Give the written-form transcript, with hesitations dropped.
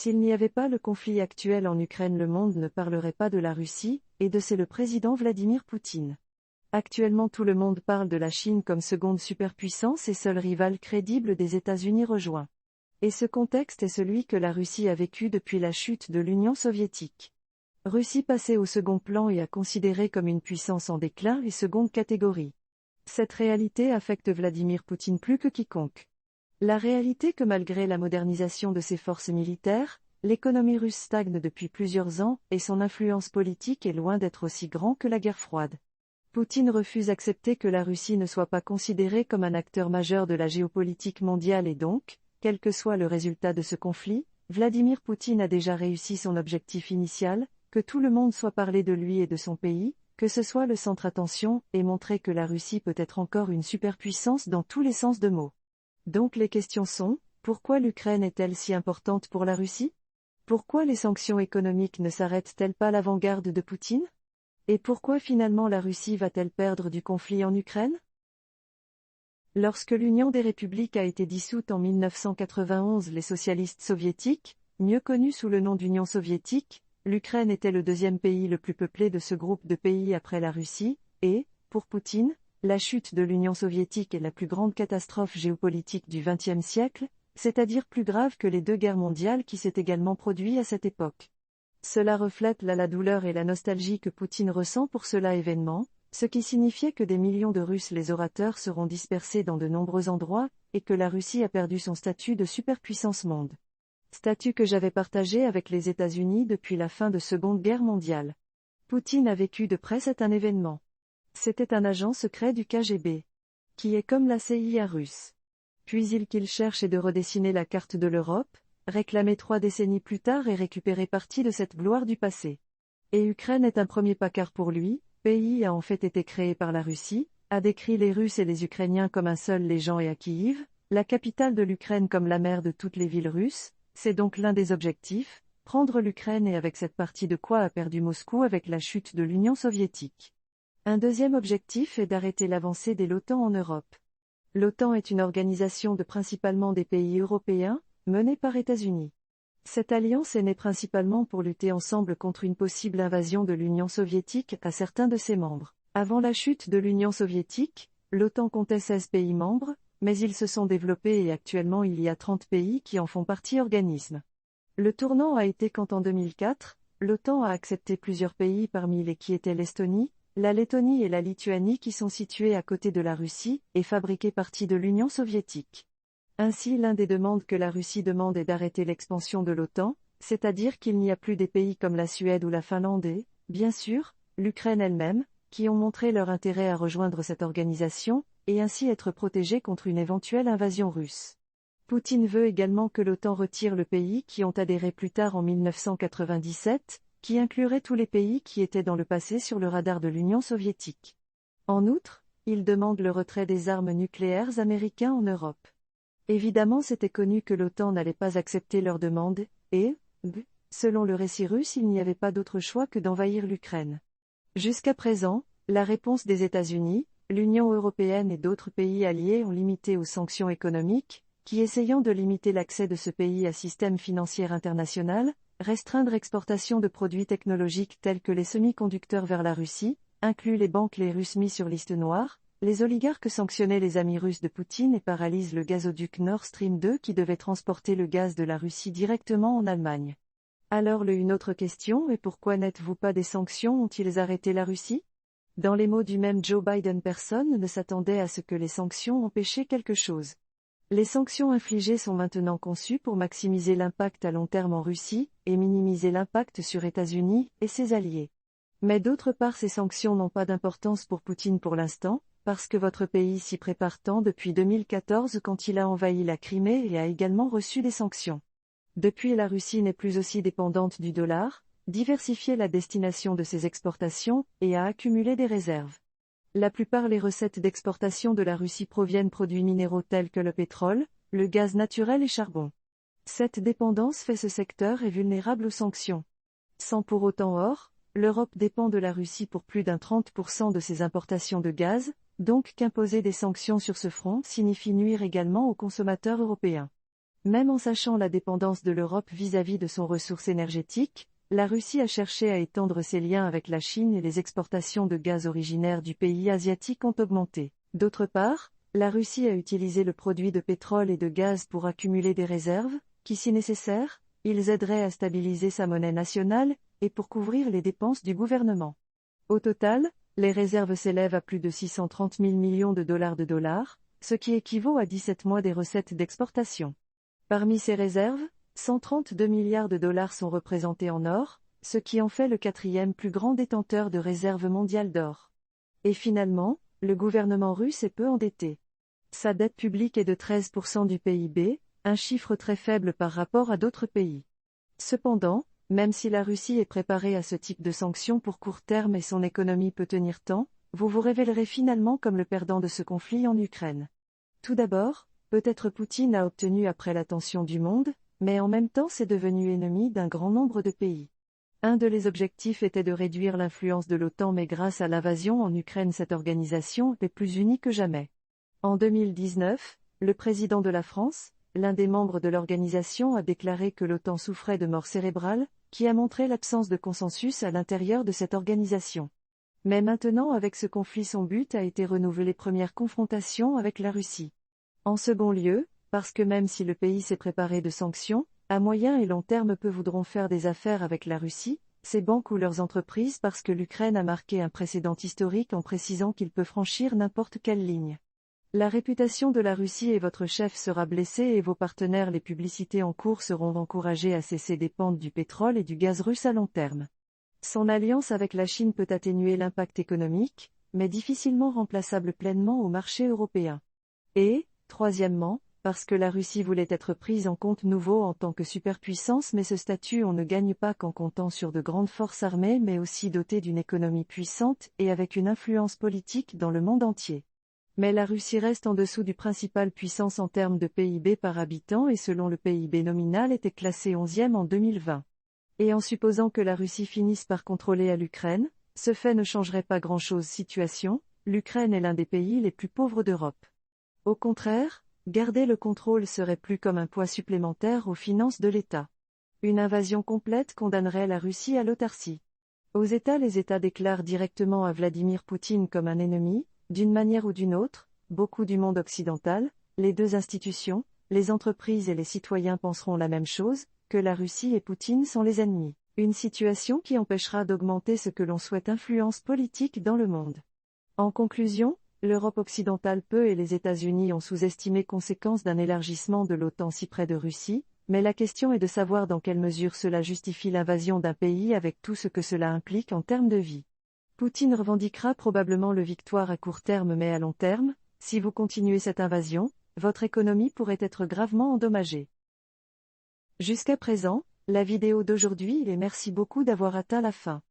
S'il n'y avait pas le conflit actuel en Ukraine, le monde ne parlerait pas de la Russie, et de c'est le président Vladimir Poutine. Actuellement tout le monde parle de la Chine comme seconde superpuissance et seul rival crédible des États-Unis rejoint. Et ce contexte est celui que la Russie a vécu depuis la chute de l'Union soviétique. Russie passée au second plan et à considérée comme une puissance en déclin et seconde catégorie. Cette réalité affecte Vladimir Poutine plus que quiconque. La réalité que malgré la modernisation de ses forces militaires, l'économie russe stagne depuis plusieurs ans et son influence politique est loin d'être aussi grande que la guerre froide. Poutine refuse d'accepter que la Russie ne soit pas considérée comme un acteur majeur de la géopolitique mondiale et donc, quel que soit le résultat de ce conflit, Vladimir Poutine a déjà réussi son objectif initial, que tout le monde soit parlé de lui et de son pays, que ce soit le centre attention, et montrer que la Russie peut être encore une superpuissance dans tous les sens de mots. Donc les questions sont, pourquoi l'Ukraine est-elle si importante pour la Russie? Pourquoi les sanctions économiques ne s'arrêtent-elles pas à l'avant-garde de Poutine? Et pourquoi finalement la Russie va-t-elle perdre du conflit en Ukraine? Lorsque l'Union des républiques a été dissoute en 1991, les socialistes soviétiques, mieux connus sous le nom d'Union soviétique, l'Ukraine était le deuxième pays le plus peuplé de ce groupe de pays après la Russie, et, pour Poutine, la chute de l'Union soviétique est la plus grande catastrophe géopolitique du XXe siècle, c'est-à-dire plus grave que les deux guerres mondiales qui s'est également produites à cette époque. Cela reflète là la douleur et la nostalgie que Poutine ressent pour cela événement, ce qui signifiait que des millions de Russes les orateurs seront dispersés dans de nombreux endroits, et que la Russie a perdu son statut de superpuissance monde. Statut que j'avais partagé avec les États-Unis depuis la fin de Seconde Guerre mondiale. Poutine a vécu de près cet événement. C'était un agent secret du KGB, qui est comme la CIA russe. Puis qu'il cherchait de redessiner la carte de l'Europe, réclamé 3 décennies plus tard et récupérer partie de cette gloire du passé. Et Ukraine est un premier pas car pour lui, pays a en fait été créé par la Russie, a décrit les Russes et les Ukrainiens comme un seul les gens et à Kiev, la capitale de l'Ukraine comme la mère de toutes les villes russes, c'est donc l'un des objectifs, prendre l'Ukraine et avec cette partie de quoi a perdu Moscou avec la chute de l'Union soviétique. Un deuxième objectif est d'arrêter l'avancée de l'OTAN en Europe. L'OTAN est une organisation de principalement des pays européens, menée par États-Unis. Cette alliance est née principalement pour lutter ensemble contre une possible invasion de l'Union soviétique à certains de ses membres. Avant la chute de l'Union soviétique, l'OTAN comptait 16 pays membres, mais ils se sont développés et actuellement il y a 30 pays qui en font partie organisme. Le tournant a été quand en 2004, l'OTAN a accepté plusieurs pays parmi les qui étaient l'Estonie, la Lettonie et la Lituanie qui sont situés à côté de la Russie et fabriquaient partie de l'Union soviétique. Ainsi l'un des demandes que la Russie demande est d'arrêter l'expansion de l'OTAN, c'est-à-dire qu'il n'y a plus des pays comme la Suède ou la Finlande et, bien sûr, l'Ukraine elle-même, qui ont montré leur intérêt à rejoindre cette organisation, et ainsi être protégés contre une éventuelle invasion russe. Poutine veut également que l'OTAN retire le pays qui ont adhéré plus tard en 1997, qui inclurait tous les pays qui étaient dans le passé sur le radar de l'Union soviétique. En outre, il demande le retrait des armes nucléaires américaines en Europe. Évidemment c'était connu que l'OTAN n'allait pas accepter leur demande, et, selon le récit russe il n'y avait pas d'autre choix que d'envahir l'Ukraine. Jusqu'à présent, la réponse des États-Unis, l'Union européenne et d'autres pays alliés ont limité aux sanctions économiques, qui essayant de limiter l'accès de ce pays à système financier international, restreindre l'exportation de produits technologiques tels que les semi-conducteurs vers la Russie, inclut les banques les Russes mis sur liste noire, les oligarques sanctionnaient les amis russes de Poutine et paralysent le gazoduc Nord Stream 2 qui devait transporter le gaz de la Russie directement en Allemagne. Alors une autre question est pourquoi n'êtes-vous pas des sanctions ont-ils arrêté la Russie? Dans les mots du même Joe Biden personne ne s'attendait à ce que les sanctions empêchaient quelque chose. Les sanctions infligées sont maintenant conçues pour maximiser l'impact à long terme en Russie, et minimiser l'impact sur États-Unis et ses alliés. Mais d'autre part ces sanctions n'ont pas d'importance pour Poutine pour l'instant, parce que votre pays s'y prépare tant depuis 2014 quand il a envahi la Crimée et a également reçu des sanctions. Depuis la Russie n'est plus aussi dépendante du dollar, diversifié la destination de ses exportations, et a accumulé des réserves. La plupart des recettes d'exportation de la Russie proviennent produits minéraux tels que le pétrole, le gaz naturel et charbon. Cette dépendance fait ce secteur est vulnérable aux sanctions. Sans pour autant or, l'Europe dépend de la Russie pour plus d'un 30% de ses importations de gaz, donc qu'imposer des sanctions sur ce front signifie nuire également aux consommateurs européens. Même en sachant la dépendance de l'Europe vis-à-vis de son ressource énergétique, la Russie a cherché à étendre ses liens avec la Chine et les exportations de gaz originaires du pays asiatique ont augmenté. D'autre part, la Russie a utilisé le produit de pétrole et de gaz pour accumuler des réserves, qui si nécessaire, ils aideraient à stabiliser sa monnaie nationale, et pour couvrir les dépenses du gouvernement. Au total, les réserves s'élèvent à plus de 630 000 millions de dollars, ce qui équivaut à 17 mois des recettes d'exportation. Parmi ces réserves, 132 milliards de dollars sont représentés en or, ce qui en fait le quatrième plus grand détenteur de réserves mondiales d'or. Et finalement, le gouvernement russe est peu endetté. Sa dette publique est de 13% du PIB, un chiffre très faible par rapport à d'autres pays. Cependant, même si la Russie est préparée à ce type de sanctions pour court terme et son économie peut tenir temps, vous vous révélerez finalement comme le perdant de ce conflit en Ukraine. Tout d'abord, peut-être Poutine a obtenu après l'attention du monde, mais en même temps c'est devenu ennemi d'un grand nombre de pays. Un de les objectifs était de réduire l'influence de l'OTAN, mais grâce à l'invasion en Ukraine cette organisation est plus unie que jamais. En 2019, le président de la France, l'un des membres de l'organisation, a déclaré que l'OTAN souffrait de mort cérébrale, qui a montré l'absence de consensus à l'intérieur de cette organisation. Mais maintenant avec ce conflit son but a été renouveler les premières confrontations avec la Russie. En second lieu, parce que même si le pays s'est préparé de sanctions, à moyen et long terme peu voudront faire des affaires avec la Russie, ses banques ou leurs entreprises, parce que l'Ukraine a marqué un précédent historique en précisant qu'il peut franchir n'importe quelle ligne. La réputation de la Russie et votre chef sera blessée et vos partenaires, les publicités en cours seront encouragées à cesser dépendre du pétrole et du gaz russe à long terme. Son alliance avec la Chine peut atténuer l'impact économique, mais difficilement remplaçable pleinement au marché européen. Et, troisièmement, parce que la Russie voulait être prise en compte nouveau en tant que superpuissance, mais ce statut on ne gagne pas qu'en comptant sur de grandes forces armées, mais aussi dotée d'une économie puissante et avec une influence politique dans le monde entier. Mais la Russie reste en dessous du principal puissance en termes de PIB par habitant et selon le PIB nominal était classé 11e en 2020. Et en supposant que la Russie finisse par contrôler à l'Ukraine, ce fait ne changerait pas grand-chose. Situation, l'Ukraine est l'un des pays les plus pauvres d'Europe. Au contraire, garder le contrôle serait plus comme un poids supplémentaire aux finances de l'État. Une invasion complète condamnerait la Russie à l'autarcie. Aux États, les États déclarent directement à Vladimir Poutine comme un ennemi, d'une manière ou d'une autre, beaucoup du monde occidental, les deux institutions, les entreprises et les citoyens penseront la même chose, que la Russie et Poutine sont les ennemis. Une situation qui empêchera d'augmenter ce que l'on souhaite, influence politique dans le monde. En conclusion, l'Europe occidentale et les États-Unis ont sous-estimé conséquences d'un élargissement de l'OTAN si près de Russie, mais la question est de savoir dans quelle mesure cela justifie l'invasion d'un pays avec tout ce que cela implique en termes de vie. Poutine revendiquera probablement le victoire à court terme, mais à long terme, si vous continuez cette invasion, votre économie pourrait être gravement endommagée. Jusqu'à présent, la vidéo d'aujourd'hui et merci beaucoup d'avoir atteint la fin.